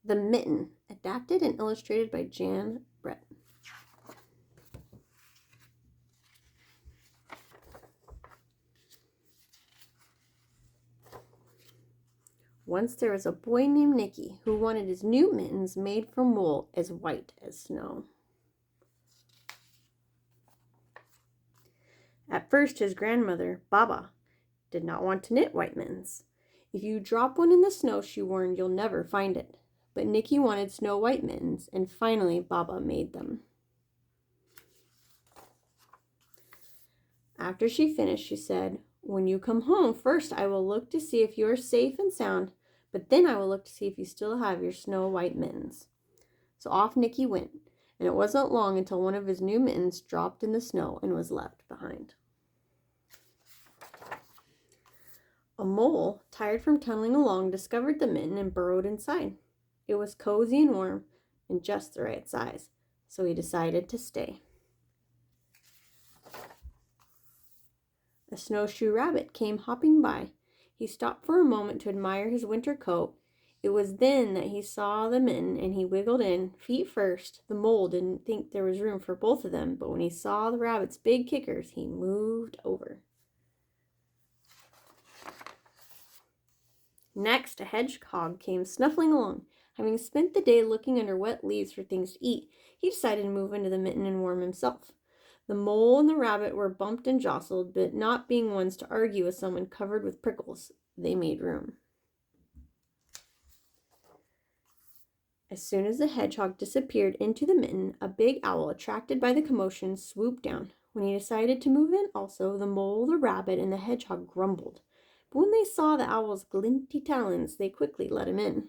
The Mitten, adapted and illustrated by Jan Brett. Once there was a boy named Nicki who wanted his new mittens made from wool as white as snow. At first, his grandmother, Baba, did not want to knit white mittens. If you drop one in the snow, she warned, you'll never find it. But Nicki wanted snow white mittens, and finally Baba made them. After she finished, she said, "When you come home, first I will look to see if you are safe and sound, but then I will look to see if you still have your snow white mittens." So off Nicki went, and it wasn't long until one of his new mittens dropped in the snow and was left behind. A mole, tired from tunneling along, discovered the mitten and burrowed inside. It was cozy and warm and just the right size, so he decided to stay. A snowshoe rabbit came hopping by. He stopped for a moment to admire his winter coat. It was then that he saw the mitten and he wiggled in, feet first. The mole didn't think there was room for both of them, but when he saw the rabbit's big kickers, he moved over. Next, a hedgehog came snuffling along. Having spent the day looking under wet leaves for things to eat, he decided to move into the mitten and warm himself. The mole and the rabbit were bumped and jostled, but not being ones to argue with someone covered with prickles, they made room. As soon as the hedgehog disappeared into the mitten, a big owl, attracted by the commotion, swooped down. When he decided to move in also, the mole, the rabbit, and the hedgehog grumbled. But when they saw the owl's glinty talons, they quickly let him in.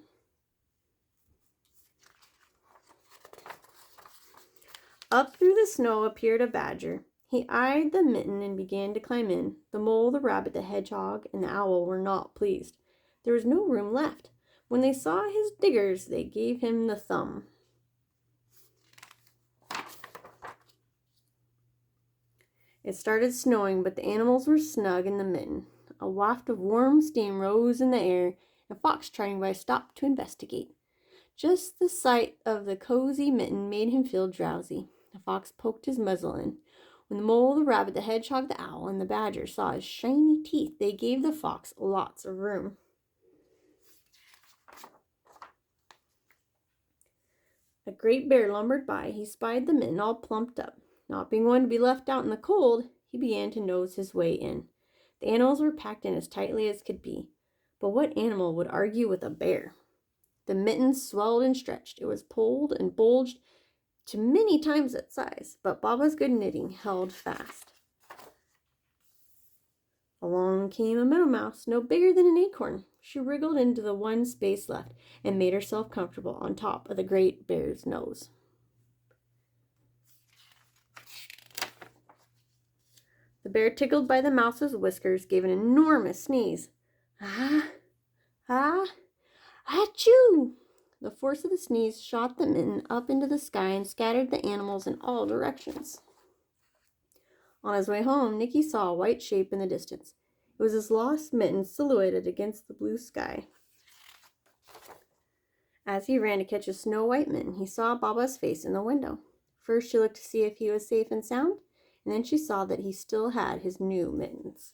Up through the snow appeared a badger. He eyed the mitten and began to climb in. The mole, the rabbit, the hedgehog, and the owl were not pleased. There was no room left. When they saw his diggers, they gave him the thumb. It started snowing, but the animals were snug in the mitten. A waft of warm steam rose in the air. A fox trying by stopped to investigate. Just the sight of the cozy mitten made him feel drowsy. The fox poked his muzzle in. When the mole, the rabbit, the hedgehog, the owl, and the badger saw his shiny teeth, they gave the fox lots of room. A great bear lumbered by. He spied the mitten all plumped up. Not being one to be left out in the cold, he began to nose his way in. The animals were packed in as tightly as could be. But what animal would argue with a bear? The mitten swelled and stretched. It was pulled and bulged to many times its size, but Baba's good knitting held fast. Along came a meadow mouse, no bigger than an acorn. She wriggled into the one space left and made herself comfortable on top of the great bear's nose. The bear, tickled by the mouse's whiskers, gave an enormous sneeze. Ah, ah, achoo! The force of the sneeze shot the mitten up into the sky and scattered the animals in all directions. On his way home, Nicki saw a white shape in the distance. It was his lost mitten silhouetted against the blue sky. As he ran to catch a snow-white mitten, he saw Baba's face in the window. First, she looked to see if he was safe and sound, and then she saw that he still had his new mittens.